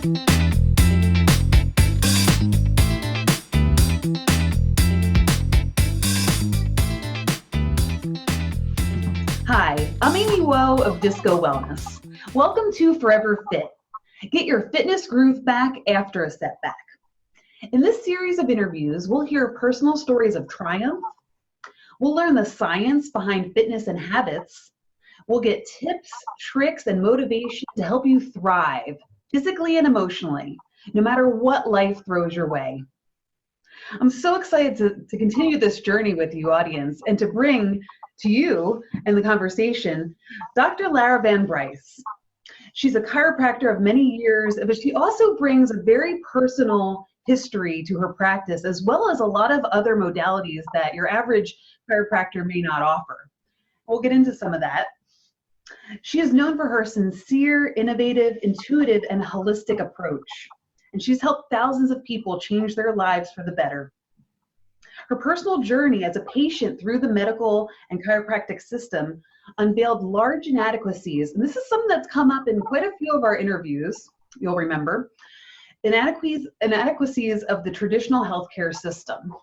Hi, I'm Amy Woe of Disco Wellness. Welcome to Forever Fit. Get your fitness groove back after a setback. In this series of interviews, we'll hear personal stories of triumph. We'll learn the science behind fitness and habits. We'll get tips, tricks, and motivation to help you thrive physically and emotionally, no matter what life throws your way. I'm so excited to continue this journey with you, audience, and to bring to you and the conversation DrLaaraVanBryce. She's a chiropractor of many years, but she also brings a very personal history to her practice, as well as a lot of other modalities that your average chiropractor may not offer. We'll get into some of that. She is known for her sincere, innovative, intuitive, and holistic approach, and she's helped thousands of people change their lives for the better. Her personal journey as a patient through the medical and chiropractic system unveiled large inadequacies, and this is something that's come up in quite a few of our interviews, you'll remember, inadequacies of the traditional healthcare system.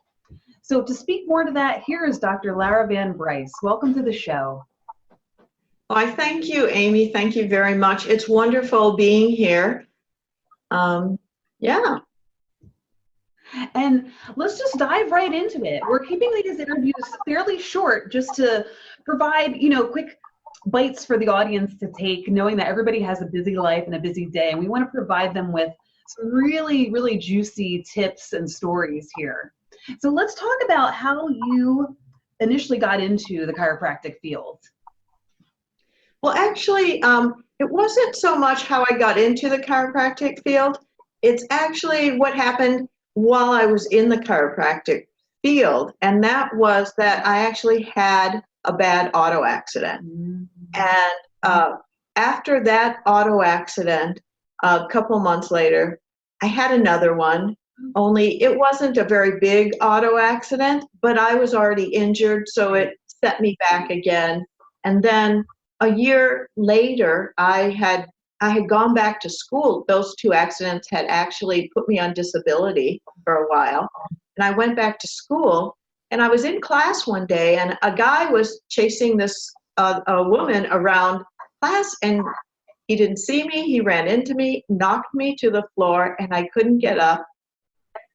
So to speak more to that, here is DrLaaraVanBryce. Welcome to the show. Why, thank you, Amy. Thank you very much. It's wonderful being here. Yeah. And let's just dive right into it. We're keeping these interviews fairly short just to provide, quick bites for the audience to take, knowing that everybody has a busy life and a busy day. And we want to provide them with some really, really juicy tips and stories here. So let's talk about how you initially got into the chiropractic field. Well, actually, it wasn't so much how I got into the chiropractic field. It's actually what happened while I was in the chiropractic field, and that was that I actually had a bad auto accident. And after that auto accident, a couple months later, I had another one, only it wasn't a very big auto accident, but I was already injured, so it set me back again. And then a year later, I had gone back to school. Those two accidents had actually put me on disability for a while. And I went back to school, and I was in class one day, and a guy was chasing this a woman around class, and he didn't see me. He ran into me, knocked me to the floor, and I couldn't get up.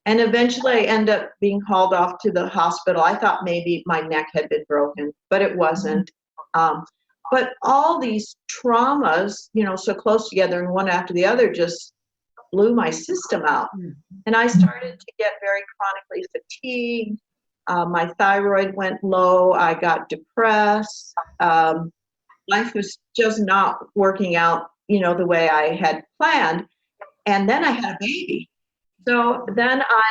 And eventually I ended up being hauled off to the hospital. I thought maybe my neck had been broken, but it wasn't. But all these traumas, so close together and one after the other, just blew my system out. And I started to get very chronically fatigued. My thyroid went low. I got depressed. Life was just not working out, the way I had planned. And then I had a baby. So then I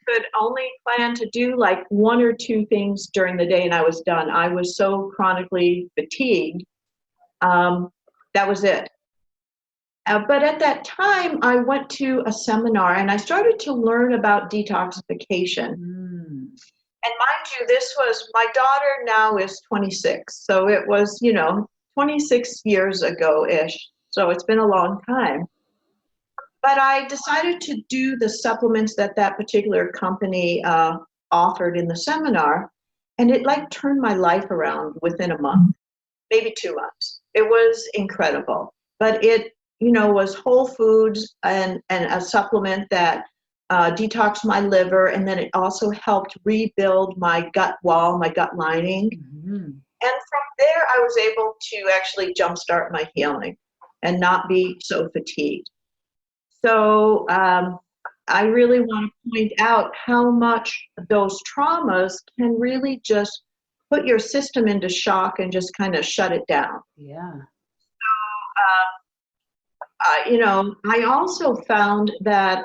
could only plan to do like one or two things during the day, and I was done. I was so chronically fatigued. That was it. But at that time, I went to a seminar, and I started to learn about detoxification. And mind you, this was, my daughter now is 26. So it was, 26 years ago-ish. So it's been a long time. But I decided to do the supplements that particular company offered in the seminar, and it turned my life around within a month, maybe 2 months. It was incredible. But it, was whole foods and a supplement that detoxed my liver, and then it also helped rebuild my gut wall, my gut lining. And from there, I was able to actually jumpstart my healing and not be so fatigued. So I really want to point out how much those traumas can really just put your system into shock and just kind of shut it down. Yeah. So, I also found that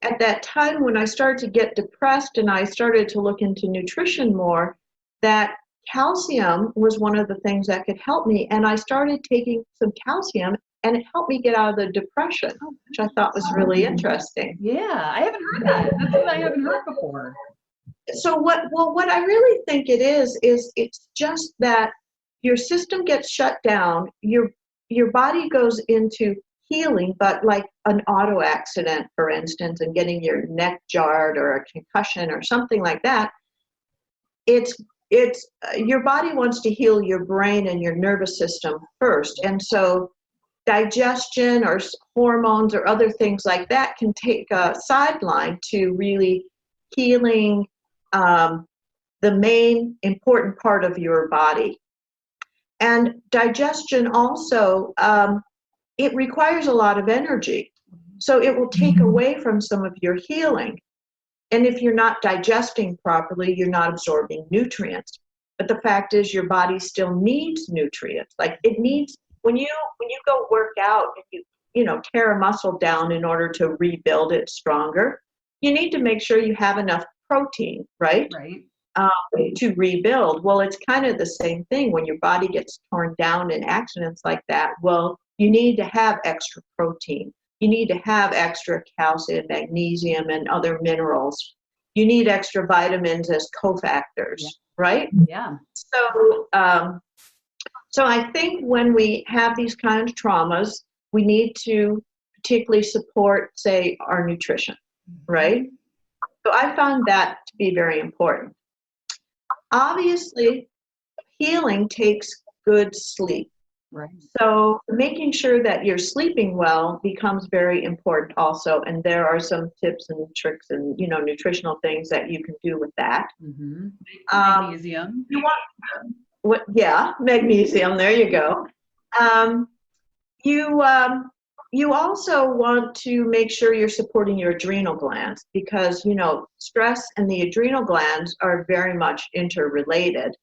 at that time when I started to get depressed and I started to look into nutrition more, that calcium was one of the things that could help me. And I started taking some calcium, and it helped me get out of the depression, which I thought was really interesting. Yeah, I haven't heard that. That's what I haven't heard before. So what I really think it is it's just that your system gets shut down, your body goes into healing, but like an auto accident, for instance, and getting your neck jarred or a concussion or something like that, it's your body wants to heal your brain and your nervous system first. And so digestion or hormones or other things like that can take a sideline to really healing the main important part of your body. And digestion also, it requires a lot of energy. So it will take away from some of your healing. And if you're not digesting properly, you're not absorbing nutrients. But the fact is your body still needs nutrients. Like it needs, when you go work out and you know, tear a muscle down in order to rebuild it stronger, you need to make sure you have enough protein, right? Right. To rebuild. Well, it's kind of the same thing when your body gets torn down in accidents like that. Well, you need to have extra protein. You need to have extra calcium, magnesium, and other minerals. You need extra vitamins as cofactors, right? Yeah. So, so I think when we have these kinds of traumas, we need to particularly support, say, our nutrition, right? So I found that to be very important. Obviously, healing takes good sleep. Right. So making sure that you're sleeping well becomes very important also. And there are some tips and tricks and, you know, nutritional things that you can do with that. Mm-hmm. Magnesium. You want what? Yeah, magnesium. There you go. You also want to make sure you're supporting your adrenal glands because, you know, stress and the adrenal glands are very much interrelated.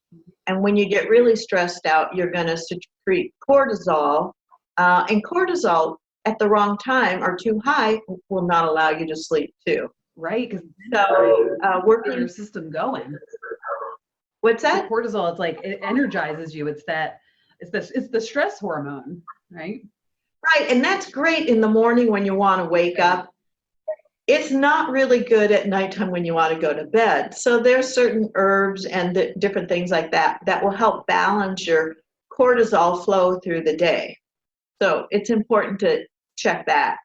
And when you get really stressed out, you're going to secrete cortisol. And cortisol at the wrong time or too high will not allow you to sleep too. Right. Because working your system going. What's that? The cortisol, it's like it energizes you. It's the stress hormone, right? Right, and that's great in the morning when you want to wake up. It's not really good at nighttime when you want to go to bed. So there's certain herbs and different things like that that will help balance your cortisol flow through the day. So it's important to check that.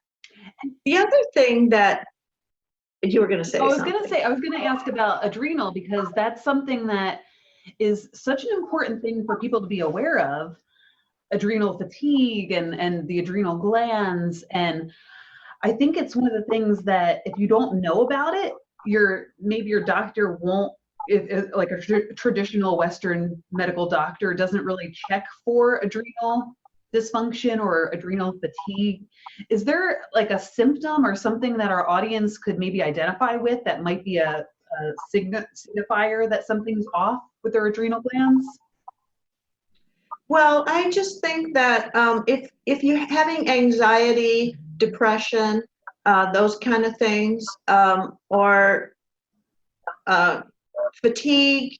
The other thing that you were going to say I was going to ask about adrenal because that's something that is such an important thing for people to be aware of. Adrenal fatigue and the adrenal glands. And I think it's one of the things that if you don't know about it, maybe your doctor won't, like a traditional Western medical doctor doesn't really check for adrenal dysfunction or adrenal fatigue. Is there like a symptom or something that our audience could maybe identify with that might be a signifier that something's off with their adrenal glands? Well, I just think that if you're having anxiety, depression, those kind of things, or fatigue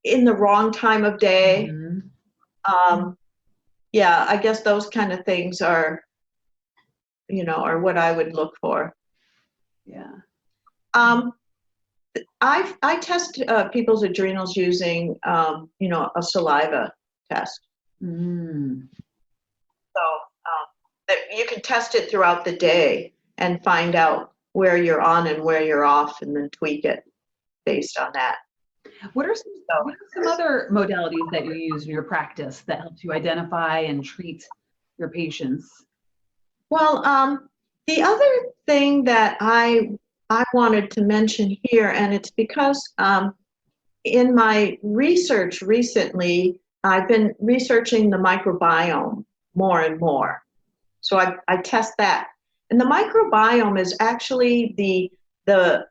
in the wrong time of day, yeah, I guess those kind of things are, you know, are what I would look for. Yeah. I test people's adrenals using, you know, a saliva test. So you can test it throughout the day and find out where you're on and where you're off and then tweak it based on that. What are some other modalities that you use in your practice that helps you identify and treat your patients? Well, the other thing that I wanted to mention here, and it's because in my research recently, I've been researching the microbiome more and more. So I test that. And the microbiome is actually the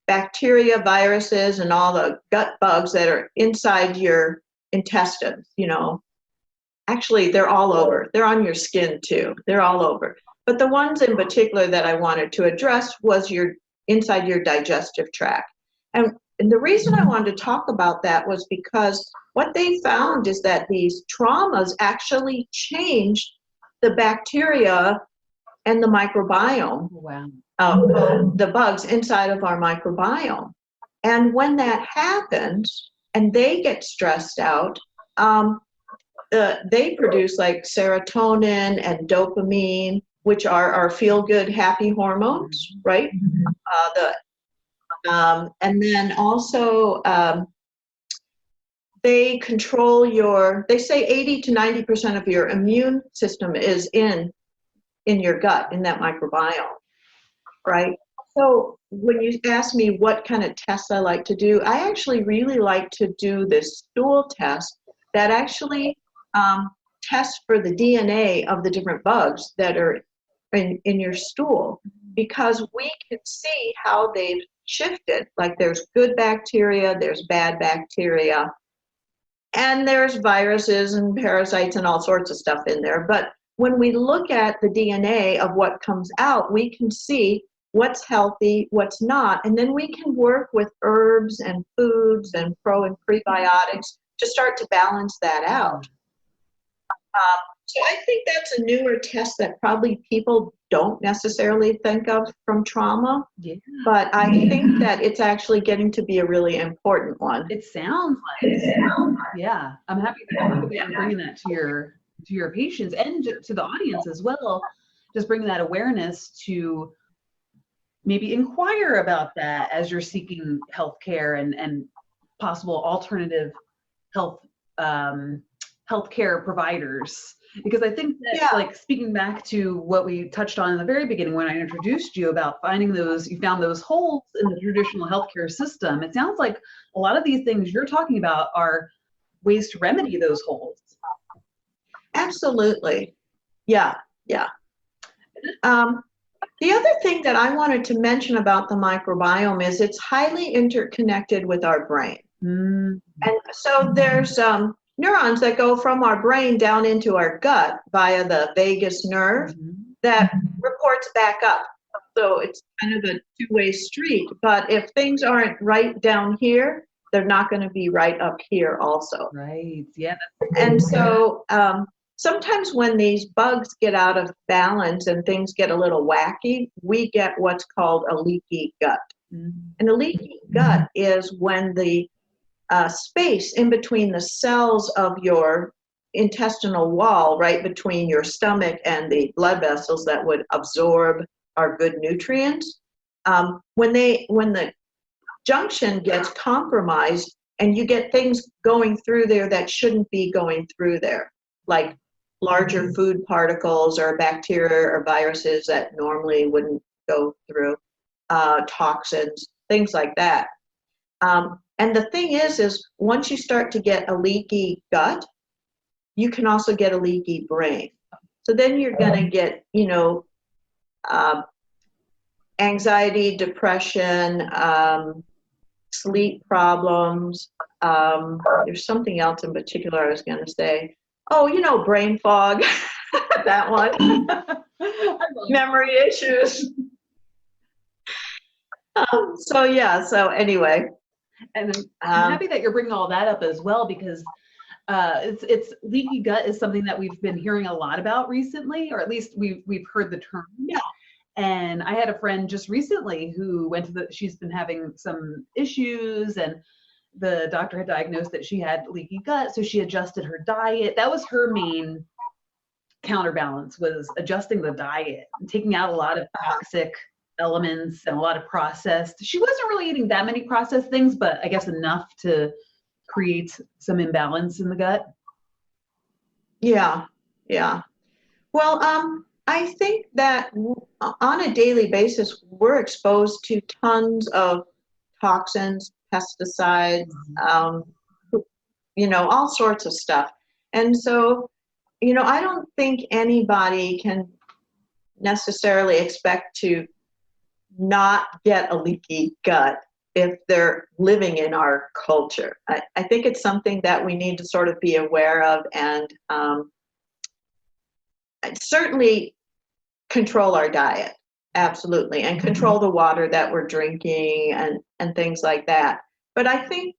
bacteria, viruses, and all the gut bugs that are inside your intestines, you know. Actually, they're all over. They're on your skin too. They're all over. But the ones in particular that I wanted to address was inside your digestive tract. And the reason I wanted to talk about that was because what they found is that these traumas actually changed the bacteria and the microbiome, the bugs inside of our microbiome. And when that happens and they get stressed out, they produce like serotonin and dopamine which are our feel-good, happy hormones, right? And then also they control they say 80 to 90% of your immune system is in your gut, in that microbiome, right? So when you ask me what kind of tests I like to do, I actually really like to do this stool test that actually tests for the DNA of the different bugs that are in your stool, because we can see how they've shifted. Like there's good bacteria, there's bad bacteria, and there's viruses and parasites and all sorts of stuff in there. But when we look at the DNA of what comes out, we can see what's healthy, what's not, and then we can work with herbs and foods and pro and prebiotics to start to balance that out. So I think that's a newer test that probably people don't necessarily think of from trauma, but I think that it's actually getting to be a really important one. It sounds like it. Yeah, I'm happy that you're bringing that to your patients and to the audience as well. Just bringing that awareness to maybe inquire about that as you're seeking healthcare and possible alternative healthcare providers. Because I think that, like, speaking back to what we touched on in the very beginning when I introduced you about you found those holes in the traditional healthcare system. It sounds like a lot of these things you're talking about are ways to remedy those holes. Absolutely. Yeah. The other thing that I wanted to mention about the microbiome is it's highly interconnected with our brain. And so there's neurons that go from our brain down into our gut via the vagus nerve that reports back up. So it's kind of a two-way street. But if things aren't right down here, they're not going to be right up here also. Right. Yeah. And so sometimes when these bugs get out of balance and things get a little wacky, we get what's called a leaky gut. And a leaky gut is when the space in between the cells of your intestinal wall, right between your stomach and the blood vessels that would absorb our good nutrients, when the junction gets compromised and you get things going through there that shouldn't be going through there, like larger food particles or bacteria or viruses that normally wouldn't go through, toxins, things like that. And the thing is once you start to get a leaky gut, you can also get a leaky brain. So then you're going to get, anxiety, depression, sleep problems. There's something else in particular I was going to say. Oh, brain fog, that one. Memory issues. So anyway. And I'm happy that you're bringing all that up as well, because it's leaky gut is something that we've been hearing a lot about recently, or at least we've heard the term. Yeah. And I had a friend just recently who she's been having some issues, and the doctor had diagnosed that she had leaky gut, so she adjusted her diet. That was her main counterbalance, was adjusting the diet and taking out a lot of toxic elements and a lot of processed. She wasn't really eating that many processed things, but I guess enough to create some imbalance in the gut. Yeah. Well, I think that on a daily basis, we're exposed to tons of toxins, pesticides, all sorts of stuff. And so, I don't think anybody can necessarily expect to not get a leaky gut if they're living in our culture. I think it's something that we need to sort of be aware of, and certainly control our diet, absolutely, and control the water that we're drinking and things like that. But I think,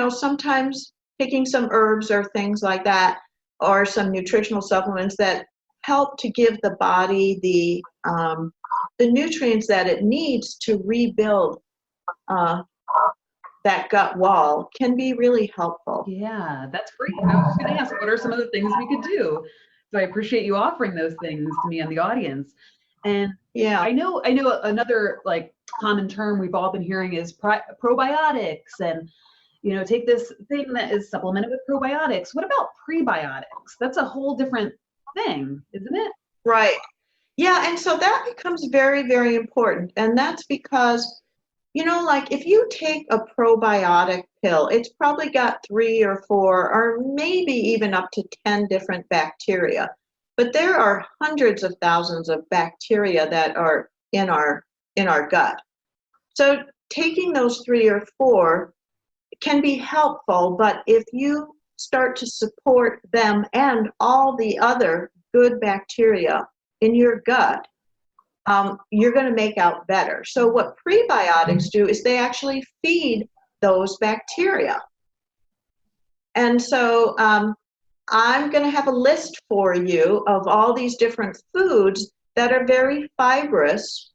sometimes picking some herbs or things like that, or some nutritional supplements that help to give the body the nutrients that it needs to rebuild that gut wall, can be really helpful. Yeah, that's great. I was going to ask, what are some of the things we could do? So I appreciate you offering those things to me and the audience. And Yeah. I know another like common term we've all been hearing is probiotics, and take this thing that is supplemented with probiotics. What about prebiotics? That's a whole different thing, isn't it? Right. Yeah, and so that becomes very, very important. And that's because, like if you take a probiotic pill, it's probably got 3 or 4 or maybe even up to 10 different bacteria. But there are hundreds of thousands of bacteria that are in our gut. So taking those 3 or 4 can be helpful, but if you start to support them and all the other good bacteria in your gut, you're going to make out better. So what prebiotics do is they actually feed those bacteria. And so I'm going to have a list for you of all these different foods that are very fibrous,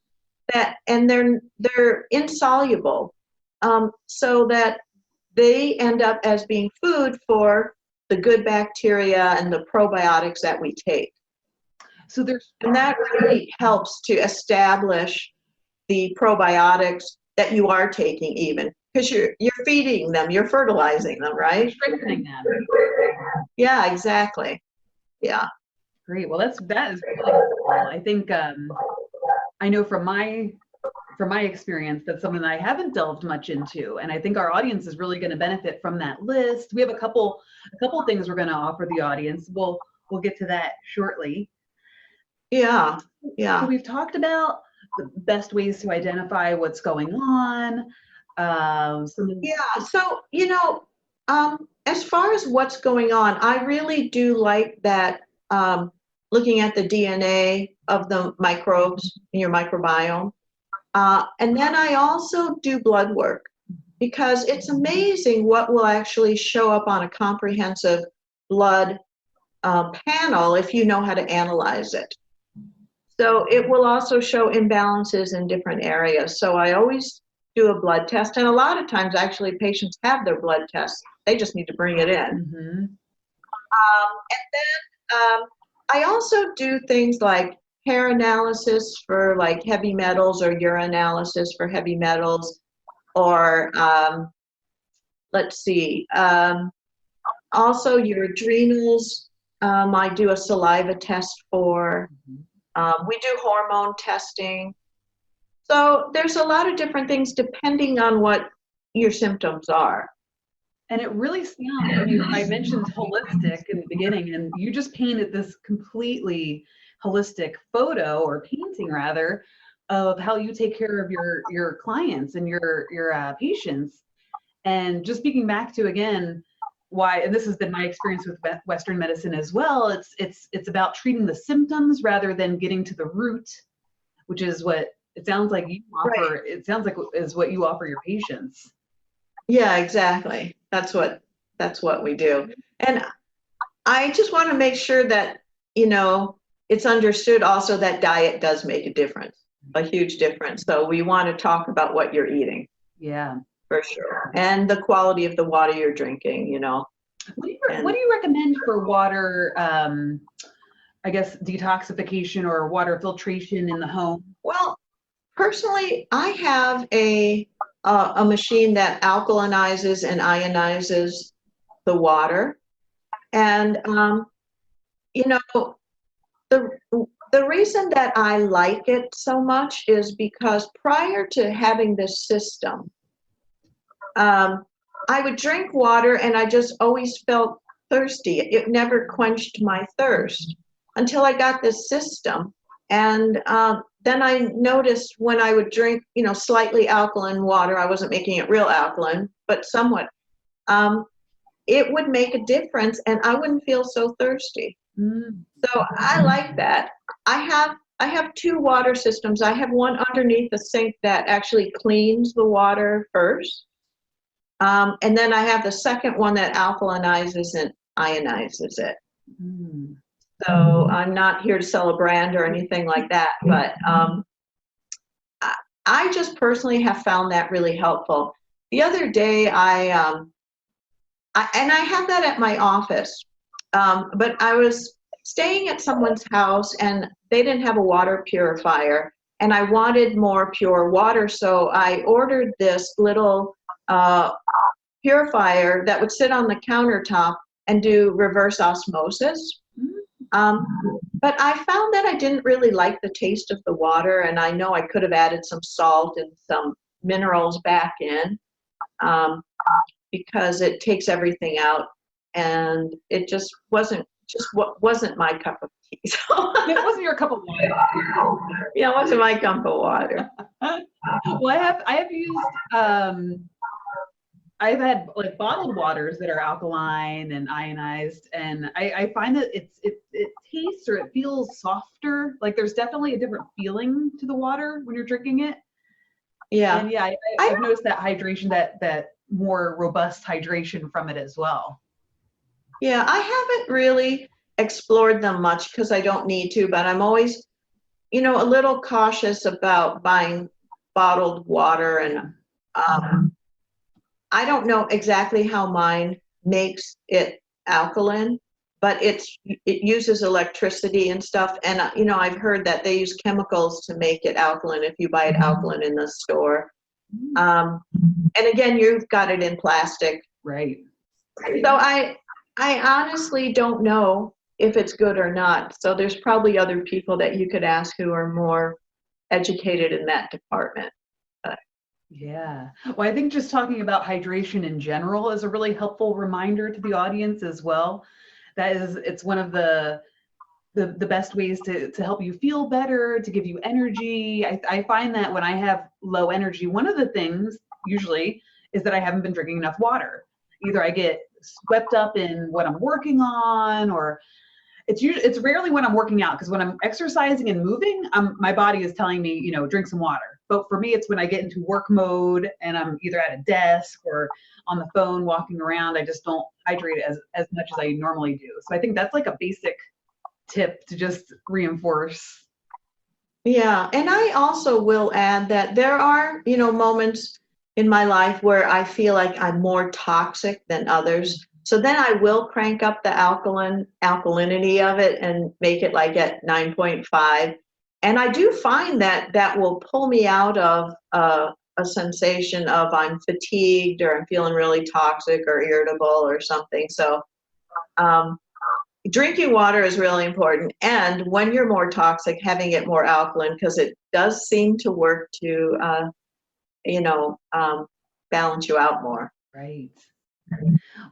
and they're insoluble, so that they end up as being food for the good bacteria and the probiotics that we take. And that really helps to establish the probiotics that you are taking, even because you're feeding them, you're fertilizing them, right? Strengthening them. Yeah, exactly. Yeah. Great. Well, that is really helpful. I think I know from my experience, that's something that I haven't delved much into, and I think our audience is really going to benefit from that list. We have a couple things we're going to offer the audience. We'll get to that shortly. Yeah. So we've talked about the best ways to identify what's going on. So as far as what's going on, I really do like that. Looking at the DNA of the microbes in your microbiome. And then I also do blood work, because it's amazing what will actually show up on a comprehensive blood panel if you know how to analyze it. So it will also show imbalances in different areas. So I always do a blood test, and a lot of times actually patients have their blood tests. They just need to bring it in. Mm-hmm. And then I also do things like hair analysis for like heavy metals, or urinalysis for heavy metals, or let's see, also your adrenals. I do a saliva test for. We do hormone testing. So there's a lot of different things depending on what your symptoms are. And it really sounds, I mentioned holistic in the beginning, and you just painted this completely holistic photo, or painting rather, of how you take care of your clients and your patients. And just speaking back to, again, why, and this has been my experience with Western medicine as well, it's about treating the symptoms rather than getting to the root, which is what it sounds like you offer. Right. It sounds like is what you offer your patients. Yeah, exactly. That's what we do. And I just want to make sure that, it's understood also that diet does make a difference, a huge difference. So we want to talk about what you're eating. Yeah. For sure. And the quality of the water you're drinking, What do you recommend for water, I guess, detoxification or water filtration in the home? Well, personally, I have a machine that alkalinizes and ionizes the water. And, the reason that I like it so much is because prior to having this system, I would drink water and I just always felt thirsty. It never quenched my thirst until I got this system. And then I noticed when I would drink, slightly alkaline water, I wasn't making it real alkaline, but somewhat, it would make a difference and I wouldn't feel so thirsty. So I like that. I have 2 water systems. I have one underneath the sink that actually cleans the water first. And then I have the second one that alkalinizes and ionizes it. So I'm not here to sell a brand or anything like that, but I just personally have found that really helpful. The other day, and I have that at my office, but I was staying at someone's house and they didn't have a water purifier, and I wanted more pure water, so I ordered this little purifier that would sit on the countertop and do reverse osmosis. But I found that I didn't really like the taste of the water, and I know I could have added some salt and some minerals back in, because it takes everything out, and it just wasn't my cup of tea. So It wasn't your cup of water. yeah, it wasn't my cup of water. Well, I have used I've had like bottled waters that are alkaline and ionized, and I find that it tastes or it feels softer. Like there's definitely a different feeling to the water when you're drinking it. Yeah. And yeah, I've noticed that hydration, that more robust hydration from it as well. Yeah, I haven't really explored them much because I don't need to, but I'm always, a little cautious about buying bottled water, and I don't know exactly how mine makes it alkaline, but it uses electricity and stuff, and I've heard that they use chemicals to make it alkaline if you buy it alkaline in the store. And again, you've got it in plastic. Right. So I honestly don't know if it's good or not. So there's probably other people that you could ask who are more educated in that department. Yeah. Well, I think just talking about hydration in general is a really helpful reminder to the audience as well. It's one of the best ways to help you feel better, to give you energy. I find that when I have low energy, one of the things usually is that I haven't been drinking enough water. Either I get swept up in what I'm working on, or it's rarely when I'm working out, because when I'm exercising and moving, my body is telling me, drink some water. But for me, it's when I get into work mode and I'm either at a desk or on the phone walking around, I just don't hydrate as much as I normally do. So I think that's like a basic tip to just reinforce. Yeah, and I also will add that there are, moments in my life where I feel like I'm more toxic than others. So then I will crank up the alkalinity of it and make it like at 9.5. And I do find that will pull me out of a sensation of I'm fatigued or I'm feeling really toxic or irritable or something. So drinking water is really important. And when you're more toxic, having it more alkaline, because it does seem to work to, balance you out more. Right.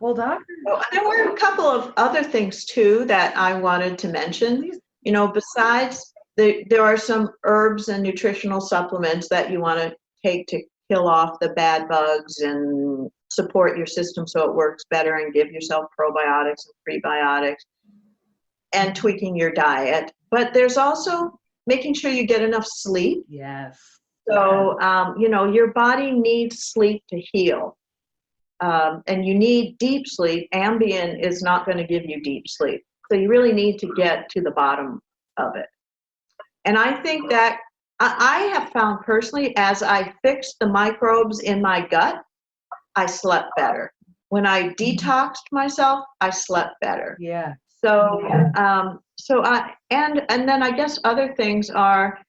Well, Doctor. There were a couple of other things too that I wanted to mention. Besides there are some herbs and nutritional supplements that you want to take to kill off the bad bugs and support your system so it works better, and give yourself probiotics and prebiotics, and tweaking your diet. But there's also making sure you get enough sleep. Yes. So, your body needs sleep to heal. And you need deep sleep. Ambien is not going to give you deep sleep. So you really need to get to the bottom of it. And I think that I have found personally, as I fixed the microbes in my gut, I slept better. When I detoxed myself, I slept better. Yeah. So, and then I guess other things are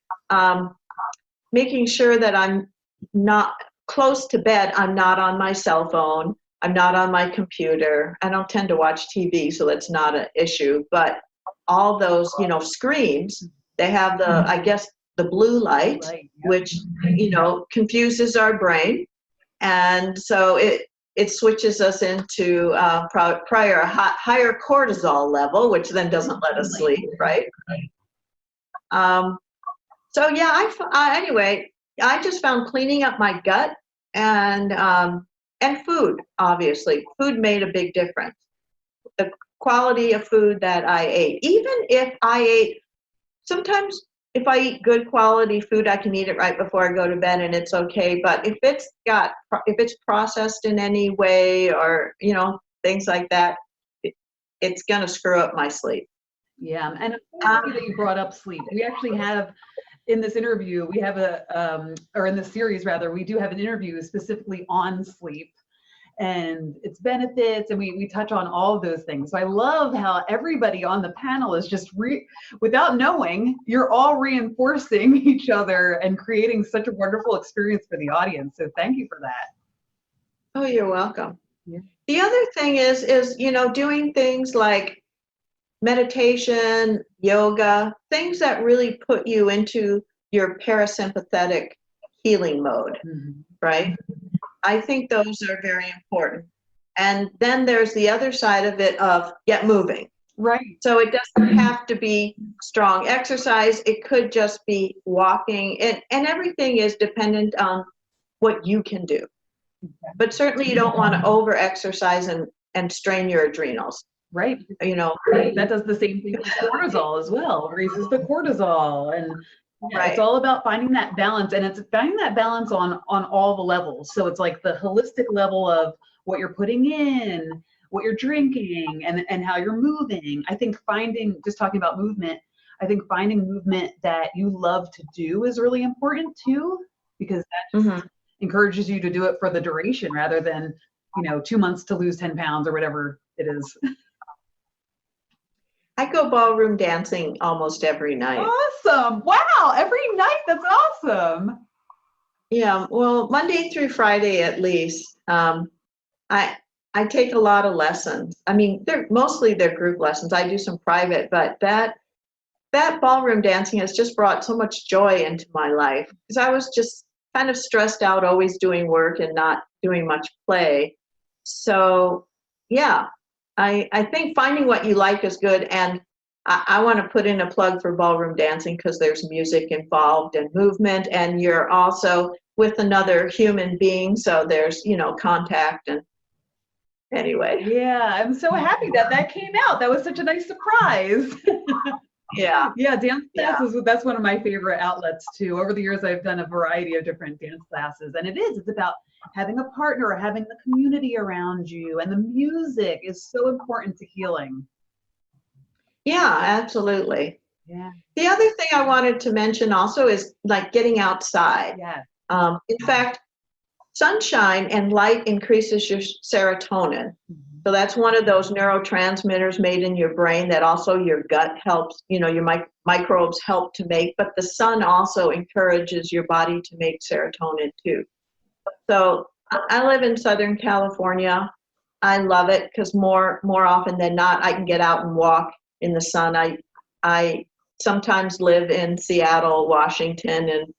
making sure that I'm not close to bed. I'm not on my cell phone. I'm not on my computer. I don't tend to watch TV, so that's not an issue. But all those, screens, they have the blue light, which, confuses our brain. And so it switches us into higher cortisol level, which then doesn't let us sleep, right? So yeah, anyway, I just found cleaning up my gut and food, obviously. Food made a big difference. The quality of food that I ate, even if I ate, sometimes if I eat good quality food, I can eat it right before I go to bed and it's okay. But if it's processed in any way, or, things like that, it's going to screw up my sleep. Yeah. And I'm happy that you brought up sleep. We actually have, in this interview, or in this series rather, we do have an interview specifically on sleep. and its benefits, and we touch on all of those things. So I love how everybody on the panel is just without knowing, you're all reinforcing each other and creating such a wonderful experience for the audience. So thank you for that. Oh, you're welcome. Yeah. The other thing is, doing things like meditation, yoga, things that really put you into your parasympathetic healing mode, right? I think those are very important. And then there's the other side of it of get moving. Right. So it doesn't have to be strong exercise. It could just be walking, and everything is dependent on what you can do. But certainly you don't want to over exercise and strain your adrenals. Right. That does the same thing with cortisol as well, raises the cortisol. And It's all about finding that balance, and it's finding that balance on all the levels. So it's like the holistic level of what you're putting in, what you're drinking, and how you're moving. I think just talking about movement, I think finding movement that you love to do is really important too, because that just encourages you to do it for the duration rather than, 2 months to lose 10 pounds or whatever it is. I go ballroom dancing almost every night. Awesome. Wow. Every night. That's awesome. Yeah. Well, Monday through Friday, at least. I take a lot of lessons. I mean, they're group lessons. I do some private, but that ballroom dancing has just brought so much joy into my life, because I was just kind of stressed out, always doing work and not doing much play. So yeah, I think finding what you like is good. And I want to put in a plug for ballroom dancing, because there's music involved and movement, and you're also with another human being. So there's, contact. And anyway. Yeah, I'm so happy that came out. That was such a nice surprise. Yeah. Yeah, dance classes, that's one of my favorite outlets too. Over the years, I've done a variety of different dance classes, and it's about having a partner or having the community around you, and the music is so important to healing. Yeah, absolutely. Yeah. The other thing I wanted to mention also is like getting outside. Yeah. In fact, sunshine and light increases your serotonin. So that's one of those neurotransmitters made in your brain that also your gut helps, your microbes help to make, but the sun also encourages your body to make serotonin too. So I live in Southern California. I love it because more often than not, I can get out and walk in the sun. I sometimes live in Seattle, Washington, and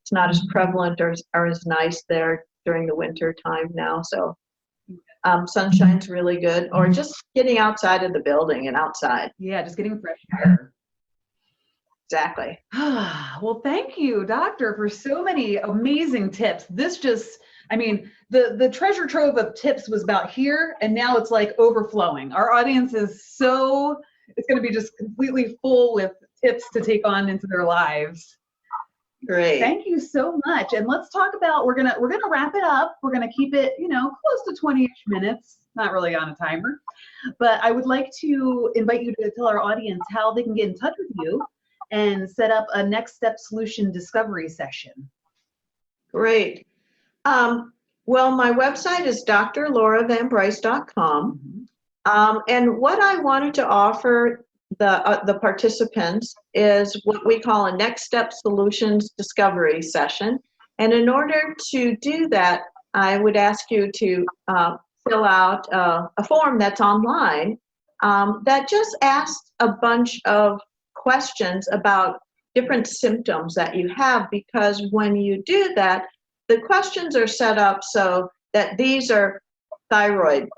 it's not as prevalent or as nice there during the winter time now. So sunshine's really good, or just getting outside of the building and outside. Yeah, just getting fresh air. Exactly. Well, thank you, doctor, for so many amazing tips. This the treasure trove of tips was about here, and now it's like overflowing. Our audience is it's going to be just completely full with tips to take on into their lives. Great. Thank you so much. And let's talk about, we're gonna wrap it up. We're gonna keep it, close to 20-ish minutes, not really on a timer. But I would like to invite you to tell our audience how they can get in touch with you and set up a next step solution discovery session. Great. Well, my website is DrLaaraVanBryce.com. And what I wanted to offer the participants is what we call a next step solutions discovery session. And in order to do that, I would ask you to fill out a form that's online that just asks a bunch of questions about different symptoms that you have, because when you do that, the questions are set up so that these are thyroid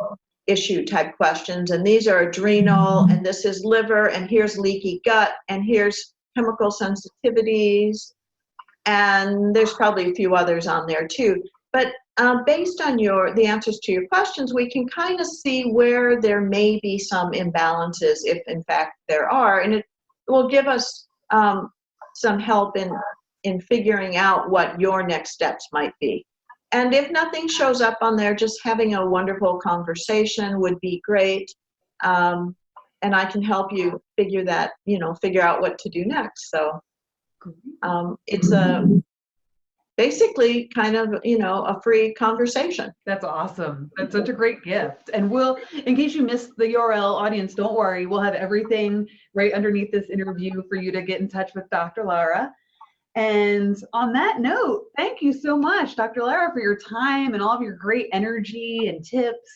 issue type questions, and these are adrenal, and this is liver, and here's leaky gut, and here's chemical sensitivities, and there's probably a few others on there too. But based on the answers to your questions, we can kind of see where there may be some imbalances, if in fact there are, and it will give us some help in figuring out what your next steps might be. And if nothing shows up on there, just having a wonderful conversation would be great. And I can help you figure out what to do next. So it's basically kind of, a free conversation. That's awesome. That's such a great gift. And we'll, in case you missed the URL, audience, don't worry. We'll have everything right underneath this interview for you to get in touch with Dr. Laara. And on that note, thank you so much, Dr. Laara, for your time and all of your great energy and tips.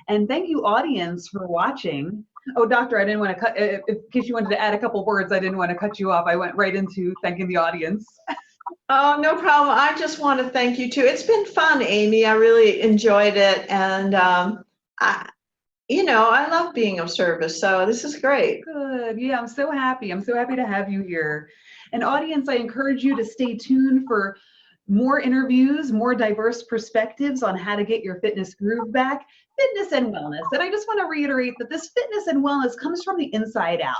And thank you, audience, for watching. Oh, doctor, I didn't want to cut, in case you wanted to add a couple words, I didn't want to cut you off. I went right into thanking the audience. Oh, no problem. I just want to thank you too. It's been fun, Amy. I really enjoyed it. And, I love being of service. So this is great. Good. Yeah, I'm so happy. I'm so happy to have you here. And audience, I encourage you to stay tuned for more interviews, more diverse perspectives on how to get your fitness groove back, fitness and wellness. And I just want to reiterate that this fitness and wellness comes from the inside out.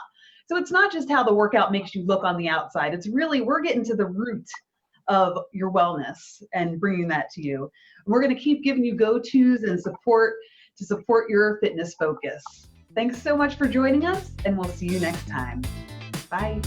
So it's not just how the workout makes you look on the outside. It's really, we're getting to the root of your wellness and bringing that to you. And we're going to keep giving you go-tos and support to support your fitness focus. Thanks so much for joining us, and we'll see you next time. Bye.